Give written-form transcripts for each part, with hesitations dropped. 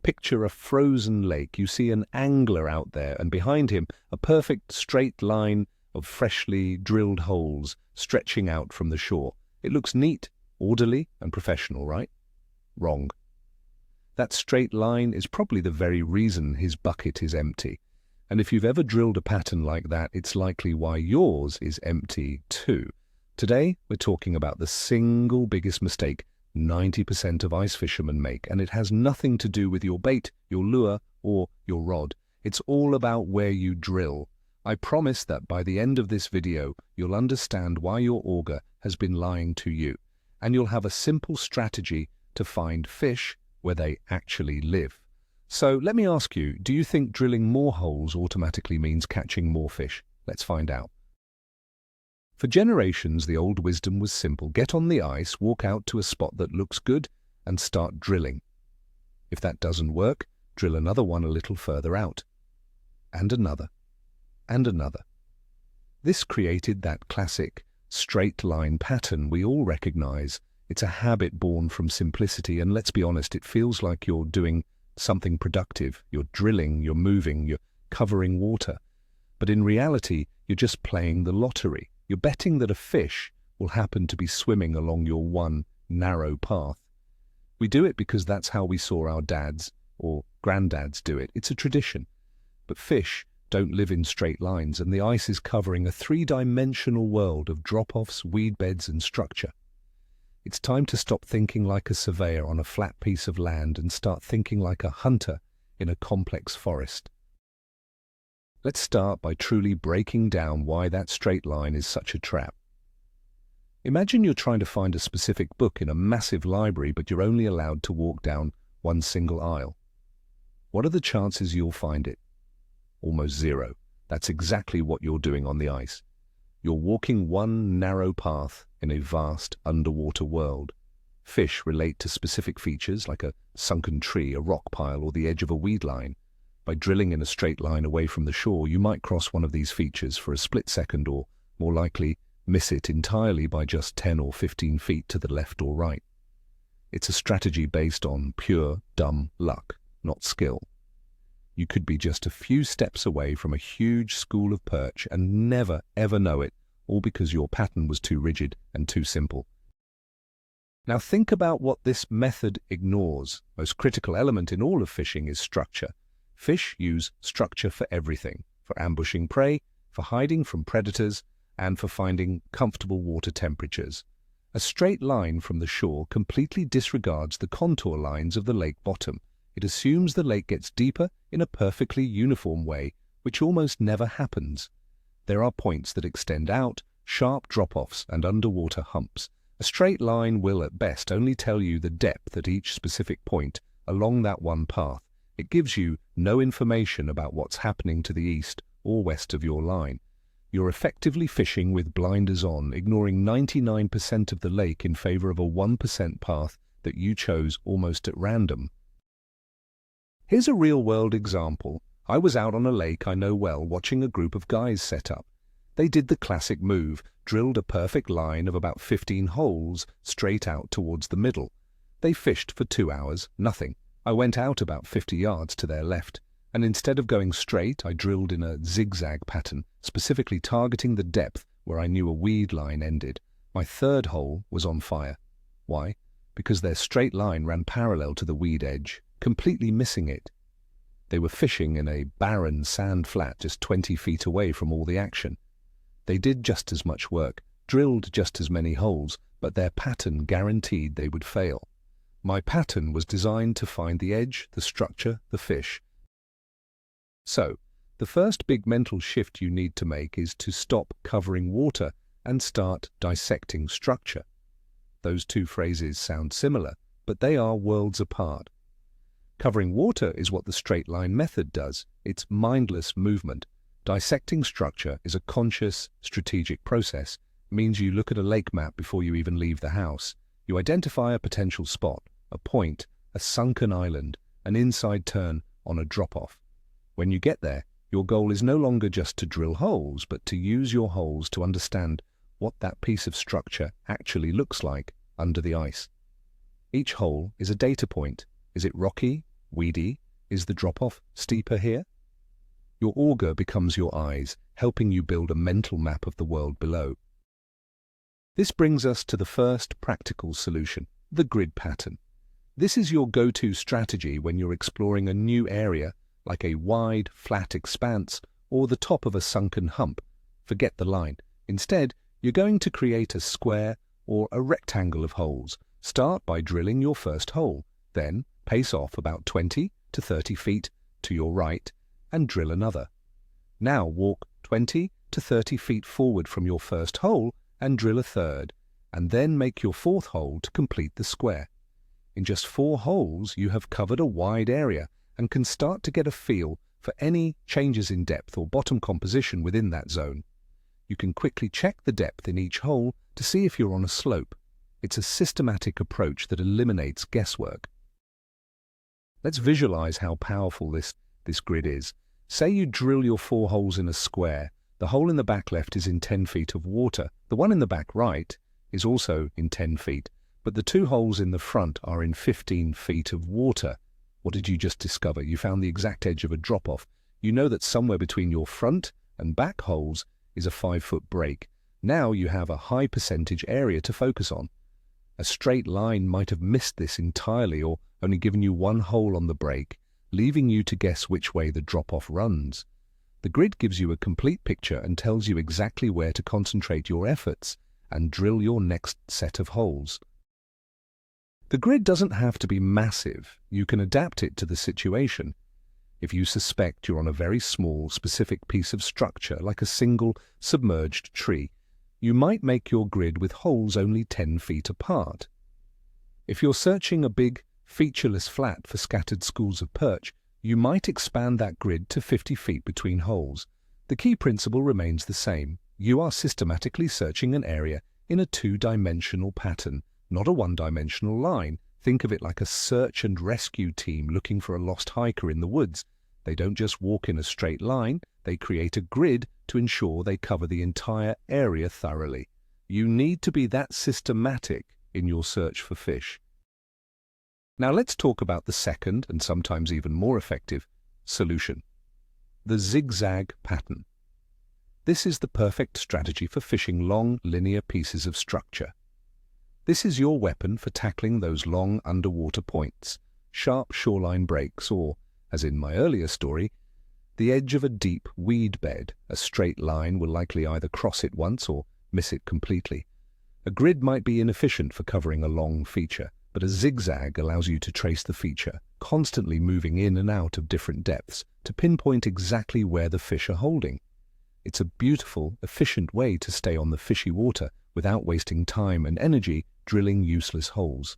Picture a frozen lake. You see an angler out there, and behind him, a perfect straight line of freshly drilled holes stretching out from the shore. It looks neat, orderly, and professional, right? Wrong. That straight line is probably the very reason his bucket is empty. And if you've ever drilled a pattern like that, it's likely why yours is empty too. Today, we're talking about the single biggest mistake 90% of ice fishermen make, and it has nothing to do with your bait, your lure, or your rod. It's all about where you drill. I promise that by the end of this video, you'll understand why your auger has been lying to you, and you'll have a simple strategy to find fish where they actually live. So let me ask you, do you think drilling more holes automatically means catching more fish? Let's find out. For generations, the old wisdom was simple. Get on the ice, walk out to a spot that looks good, and start drilling. If that doesn't work, drill another one a little further out. And another. And another. This created that classic straight line pattern we all recognize. It's a habit born from simplicity, and let's be honest, it feels like you're doing something productive. You're drilling, you're moving, you're covering water. But in reality, you're just playing the lottery. You're betting that a fish will happen to be swimming along your one narrow path. We do it because that's how we saw our dads or granddads do it. It's a tradition. But fish don't live in straight lines, and the ice is covering a three-dimensional world of drop-offs, weed beds, and structure. It's time to stop thinking like a surveyor on a flat piece of land and start thinking like a hunter in a complex forest. Let's start by truly breaking down why that straight line is such a trap. Imagine you're trying to find a specific book in a massive library, but you're only allowed to walk down one single aisle. What are the chances you'll find it? Almost zero. That's exactly what you're doing on the ice. You're walking one narrow path in a vast underwater world. Fish relate to specific features like a sunken tree, a rock pile, or the edge of a weed line. By drilling in a straight line away from the shore, you might cross one of these features for a split second, or, more likely, miss it entirely by just 10 or 15 feet to the left or right. It's a strategy based on pure, dumb luck, not skill. You could be just a few steps away from a huge school of perch and never, ever know it, all because your pattern was too rigid and too simple. Now think about what this method ignores. Most critical element in all of fishing is structure. Fish use structure for everything, for ambushing prey, for hiding from predators, and for finding comfortable water temperatures. A straight line from the shore completely disregards the contour lines of the lake bottom. It assumes the lake gets deeper in a perfectly uniform way, which almost never happens. There are points that extend out, sharp drop-offs and underwater humps. A straight line will at best only tell you the depth at each specific point along that one path. It gives you no information about what's happening to the east or west of your line. You're effectively fishing with blinders on, ignoring 99% of the lake in favor of a 1% path that you chose almost at random. Here's a real-world example. I was out on a lake I know well watching a group of guys set up. They did the classic move, drilled a perfect line of about 15 holes straight out towards the middle. They fished for 2 hours, nothing. I went out about 50 yards to their left, and instead of going straight, I drilled in a zigzag pattern, specifically targeting the depth where I knew a weed line ended. My third hole was on fire. Why? Because their straight line ran parallel to the weed edge, completely missing it. They were fishing in a barren sand flat just 20 feet away from all the action. They did just as much work, drilled just as many holes, but their pattern guaranteed they would fail. My pattern was designed to find the edge, the structure, the fish. So, the first big mental shift you need to make is to stop covering water and start dissecting structure. Those two phrases sound similar, but they are worlds apart. Covering water is what the straight line method does. It's mindless movement. Dissecting structure is a conscious, strategic process. It means you look at a lake map before you even leave the house. You identify a potential spot, a point, a sunken island, an inside turn on a drop-off. When you get there, your goal is no longer just to drill holes, but to use your holes to understand what that piece of structure actually looks like under the ice. Each hole is a data point. Is it rocky, weedy? Is the drop-off steeper here? Your auger becomes your eyes, helping you build a mental map of the world below. This brings us to the first practical solution, the grid pattern. This is your go-to strategy when you're exploring a new area, like a wide, flat expanse or the top of a sunken hump. Forget the line. Instead, you're going to create a square or a rectangle of holes. Start by drilling your first hole, then pace off about 20 to 30 feet to your right and drill another. Now walk 20 to 30 feet forward from your first hole and drill a third, and then make your fourth hole to complete the square. In just 4 holes, you have covered a wide area and can start to get a feel for any changes in depth or bottom composition within that zone. You can quickly check the depth in each hole to see if you're on a slope. It's a systematic approach that eliminates guesswork. Let's visualize how powerful this grid is. Say you drill your 4 holes in a square. The hole in the back left is in 10 feet of water. The one in the back right is also in 10 feet, but the 2 holes in the front are in 15 feet of water. What did you just discover? You found the exact edge of a drop-off. You know that somewhere between your front and back holes is a 5-foot break. Now you have a high percentage area to focus on. A straight line might have missed this entirely or only given you 1 hole on the break, leaving you to guess which way the drop-off runs. The grid gives you a complete picture and tells you exactly where to concentrate your efforts and drill your next set of holes. The grid doesn't have to be massive. You can adapt it to the situation. If you suspect you're on a very small, specific piece of structure, like a single submerged tree, you might make your grid with holes only 10 feet apart. If you're searching a big, featureless flat for scattered schools of perch, you might expand that grid to 50 feet between holes. The key principle remains the same. You are systematically searching an area in a 2-dimensional pattern, not a 1-dimensional line. Think of it like a search and rescue team looking for a lost hiker in the woods. They don't just walk in a straight line, they create a grid to ensure they cover the entire area thoroughly. You need to be that systematic in your search for fish. Now let's talk about the second, and sometimes even more effective, solution. The zigzag pattern. This is the perfect strategy for fishing long, linear pieces of structure. This is your weapon for tackling those long underwater points, sharp shoreline breaks, or, as in my earlier story, the edge of a deep weed bed. A straight line will likely either cross it once or miss it completely. A grid might be inefficient for covering a long feature, but a zigzag allows you to trace the feature, constantly moving in and out of different depths to pinpoint exactly where the fish are holding. It's a beautiful, efficient way to stay on the fishy water without wasting time and energy drilling useless holes.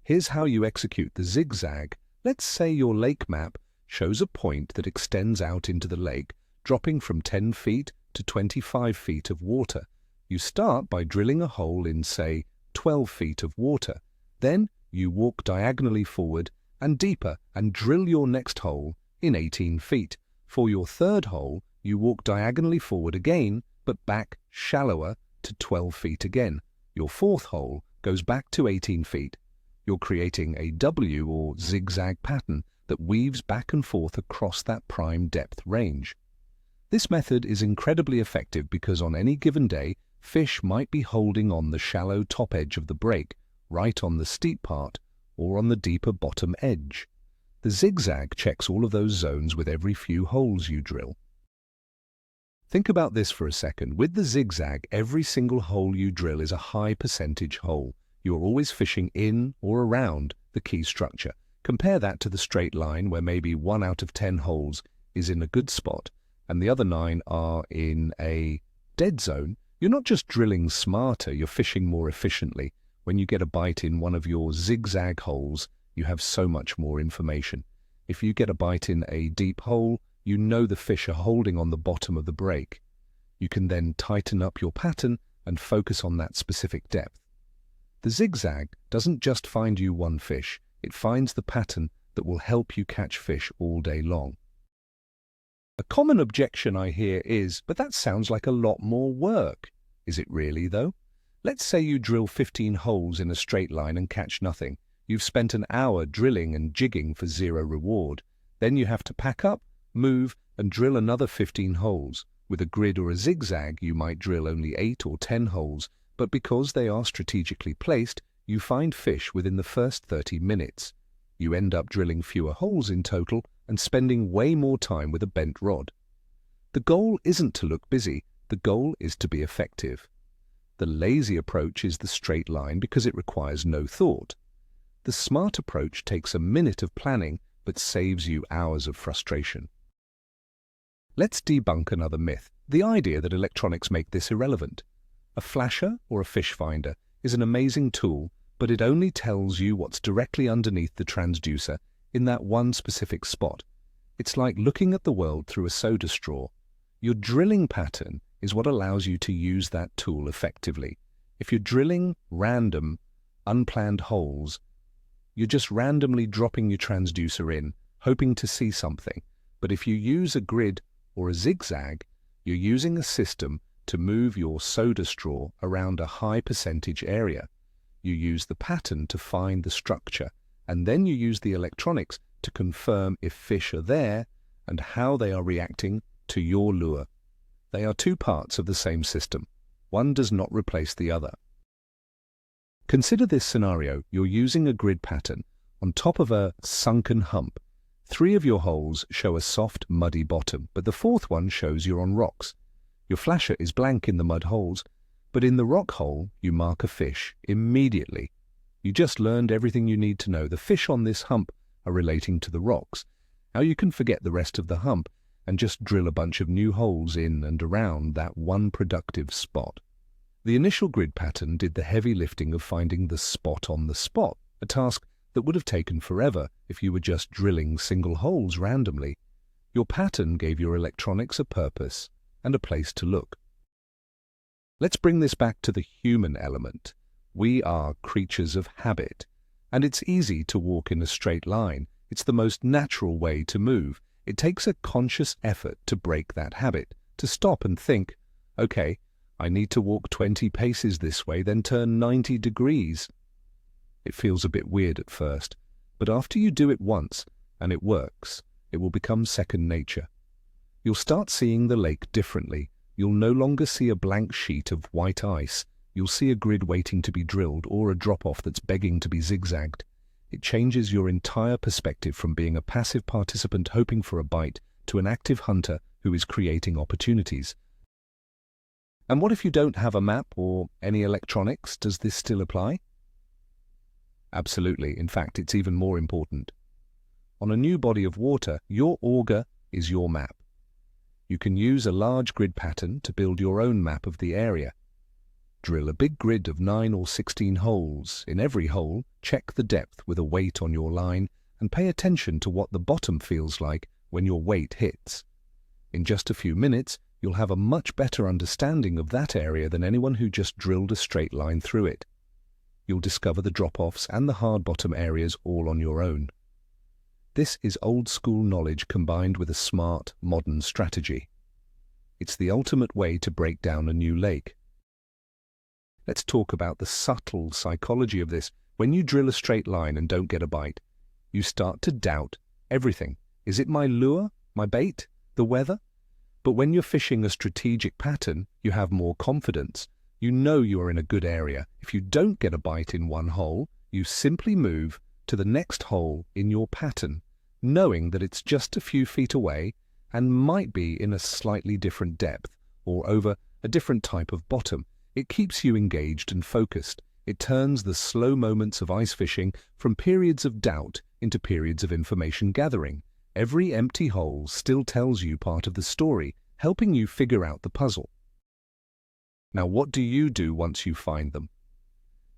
Here's how you execute the zigzag. Let's say your lake map shows a point that extends out into the lake, dropping from 10 feet to 25 feet of water. You start by drilling a hole in, say, 12 feet of water. Then you walk diagonally forward and deeper and drill your next hole in 18 feet. For your third hole, you walk diagonally forward again, but back shallower to 12 feet again. Your fourth hole goes back to 18 feet. You're creating a W or zigzag pattern that weaves back and forth across that prime depth range. This method is incredibly effective because on any given day, fish might be holding on the shallow top edge of the break, right on the steep part, or on the deeper bottom edge. The zigzag checks all of those zones with every few holes you drill. Think about this for a second. With the zigzag, every single hole you drill is a high percentage hole. You're always fishing in or around the key structure. Compare that to the straight line where maybe 1 out of 10 holes is in a good spot and the other 9 are in a dead zone. You're not just drilling smarter, you're fishing more efficiently. When you get a bite in one of your zigzag holes, you have so much more information. If you get a bite in a deep hole, you know the fish are holding on the bottom of the break. You can then tighten up your pattern and focus on that specific depth. The zigzag doesn't just find you one fish, it finds the pattern that will help you catch fish all day long. A common objection I hear is, but that sounds like a lot more work. Is it really, though? Let's say you drill 15 holes in a straight line and catch nothing. You've spent an hour drilling and jigging for zero reward. Then you have to pack up, move, and drill another 15 holes. With a grid or a zigzag, you might drill only 8 or 10 holes, but because they are strategically placed, you find fish within the first 30 minutes. You end up drilling fewer holes in total and spending way more time with a bent rod. The goal isn't to look busy, the goal is to be effective. The lazy approach is the straight line because it requires no thought. The smart approach takes a minute of planning but saves you hours of frustration. Let's debunk another myth, the idea that electronics make this irrelevant. A flasher or a fish finder is an amazing tool, but it only tells you what's directly underneath the transducer in that one specific spot. It's like looking at the world through a soda straw. Your drilling pattern is what allows you to use that tool effectively. If you're drilling random, unplanned holes, you're just randomly dropping your transducer in, hoping to see something. But if you use a grid or a zigzag, you're using a system to move your soda straw around a high percentage area. You use the pattern to find the structure, and then you use the electronics to confirm if fish are there and how they are reacting to your lure. They are two parts of the same system. One does not replace the other. Consider this scenario. You're using a grid pattern on top of a sunken hump. 3 of your holes show a soft, muddy bottom, but the 4th one shows you're on rocks. Your flasher is blank in the mud holes, but in the rock hole, you mark a fish immediately. You just learned everything you need to know. The fish on this hump are relating to the rocks. Now you can forget the rest of the hump and just drill a bunch of new holes in and around that one productive spot. The initial grid pattern did the heavy lifting of finding the spot on the spot, a task that would have taken forever if you were just drilling single holes randomly. Your pattern gave your electronics a purpose and a place to look. Let's bring this back to the human element. We are creatures of habit, and it's easy to walk in a straight line. It's the most natural way to move. It takes a conscious effort to break that habit, to stop and think, okay, I need to walk 20 paces this way, then turn 90 degrees. It feels a bit weird at first, but after you do it once and it works, it will become second nature. You'll start seeing the lake differently. You'll no longer see a blank sheet of white ice. You'll see a grid waiting to be drilled or a drop-off that's begging to be zigzagged. It changes your entire perspective from being a passive participant hoping for a bite to an active hunter who is creating opportunities. And what if you don't have a map or any electronics? Does this still apply? Absolutely. In fact, it's even more important. On a new body of water, your auger is your map. You can use a large grid pattern to build your own map of the area. Drill a big grid of 9 or 16 holes. In every hole, check the depth with a weight on your line and pay attention to what the bottom feels like when your weight hits. In just a few minutes, you'll have a much better understanding of that area than anyone who just drilled a straight line through it. You'll discover the drop-offs and the hard bottom areas all on your own. This is old-school knowledge combined with a smart, modern strategy. It's the ultimate way to break down a new lake. Let's talk about the subtle psychology of this. When you drill a straight line and don't get a bite, you start to doubt everything. Is it my lure, my bait, the weather? But when you're fishing a strategic pattern, you have more confidence. You know you are in a good area. If you don't get a bite in one hole, you simply move to the next hole in your pattern, knowing that it's just a few feet away and might be in a slightly different depth or over a different type of bottom. It keeps you engaged and focused. It turns the slow moments of ice fishing from periods of doubt into periods of information gathering. Every empty hole still tells you part of the story, helping you figure out the puzzle. Now, what do you do once you find them?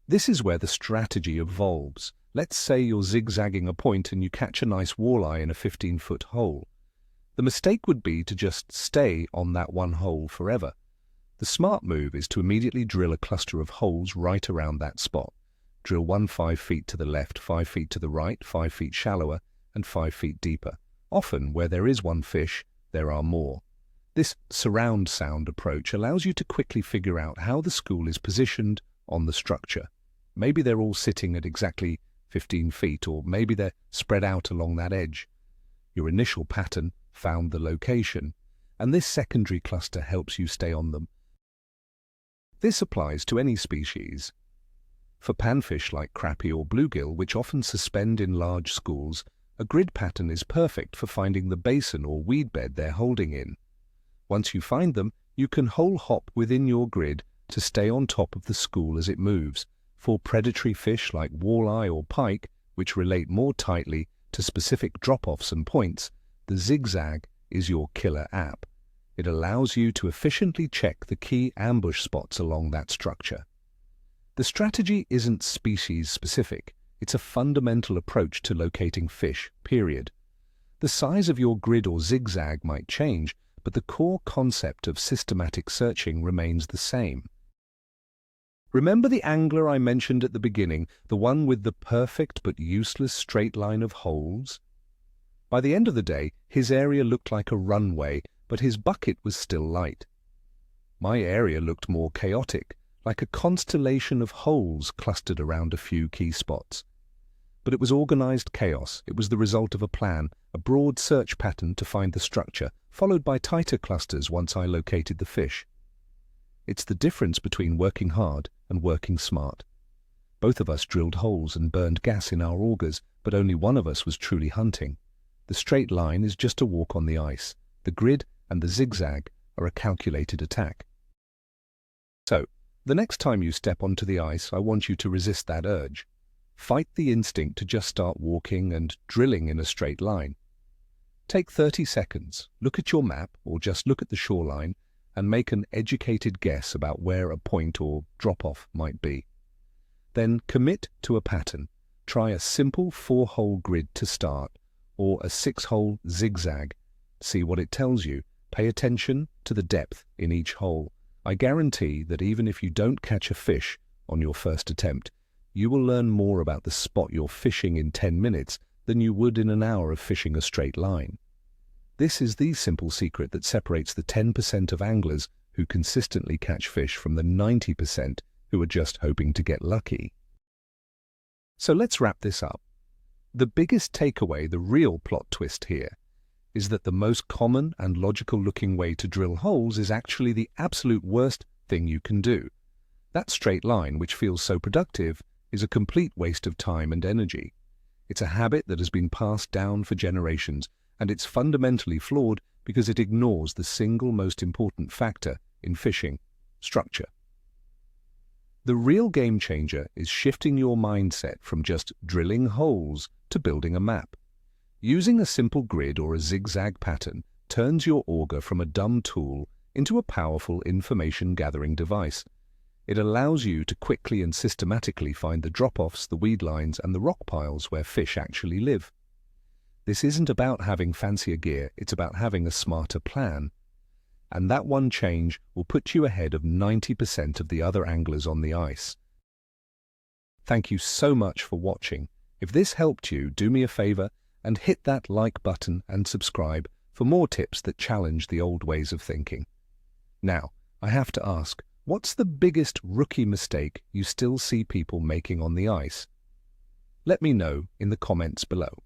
This is where the strategy evolves. Let's say you're zigzagging a point and you catch a nice walleye in a 15-foot hole. The mistake would be to just stay on that one hole forever. The smart move is to immediately drill a cluster of holes right around that spot. Drill one 5 feet to the left, 5 feet to the right, 5 feet shallower, and 5 feet deeper. Often, where there is one fish, there are more. This surround sound approach allows you to quickly figure out how the school is positioned on the structure. Maybe they're all sitting at exactly 15 feet, or maybe they're spread out along that edge. Your initial pattern found the location, and this secondary cluster helps you stay on them. This applies to any species. For panfish like crappie or bluegill, which often suspend in large schools, a grid pattern is perfect for finding the basin or weed bed they're holding in. Once you find them, you can whole hop within your grid to stay on top of the school as it moves. For predatory fish like walleye or pike, which relate more tightly to specific drop-offs and points, the Zigzag is your killer app. It allows you to efficiently check the key ambush spots along that structure. The strategy isn't species-specific. It's a fundamental approach to locating fish, period. The size of your grid or zigzag might change, but the core concept of systematic searching remains the same. Remember the angler I mentioned at the beginning, the one with the perfect but useless straight line of holes? By the end of the day, his area looked like a runway, but his bucket was still light. My area looked more chaotic, like a constellation of holes clustered around a few key spots. But it was organized chaos. It was the result of a plan, a broad search pattern to find the structure, followed by tighter clusters once I located the fish. It's the difference between working hard and working smart. Both of us drilled holes and burned gas in our augers, but only one of us was truly hunting. The straight line is just a walk on the ice. The grid and the zigzag are a calculated attack. So, the next time you step onto the ice, I want you to resist that urge. Fight the instinct to just start walking and drilling in a straight line. Take 30 seconds, look at your map or just look at the shoreline and make an educated guess about where a point or drop-off might be. Then commit to a pattern. Try a simple 4-hole grid to start or a 6-hole zigzag. See what it tells you. Pay attention to the depth in each hole. I guarantee that even if you don't catch a fish on your first attempt, you will learn more about the spot you're fishing in 10 minutes than you would in an hour of fishing a straight line. This is the simple secret that separates the 10% of anglers who consistently catch fish from the 90% who are just hoping to get lucky. So let's wrap this up. The biggest takeaway, the real plot twist here, is that the most common and logical-looking way to drill holes is actually the absolute worst thing you can do. That straight line, which feels so productive, is a complete waste of time and energy. It's a habit that has been passed down for generations, and it's fundamentally flawed because it ignores the single most important factor in fishing: structure. The real game changer is shifting your mindset from just drilling holes to building a map. Using a simple grid or a zigzag pattern turns your auger from a dumb tool into a powerful information-gathering device. It allows you to quickly and systematically find the drop-offs, the weed lines, and the rock piles where fish actually live. This isn't about having fancier gear, it's about having a smarter plan. And that one change will put you ahead of 90% of the other anglers on the ice. Thank you so much for watching. If this helped you, do me a favor and hit that like button and subscribe for more tips that challenge the old ways of thinking. Now, I have to ask, what's the biggest rookie mistake you still see people making on the ice? Let me know in the comments below.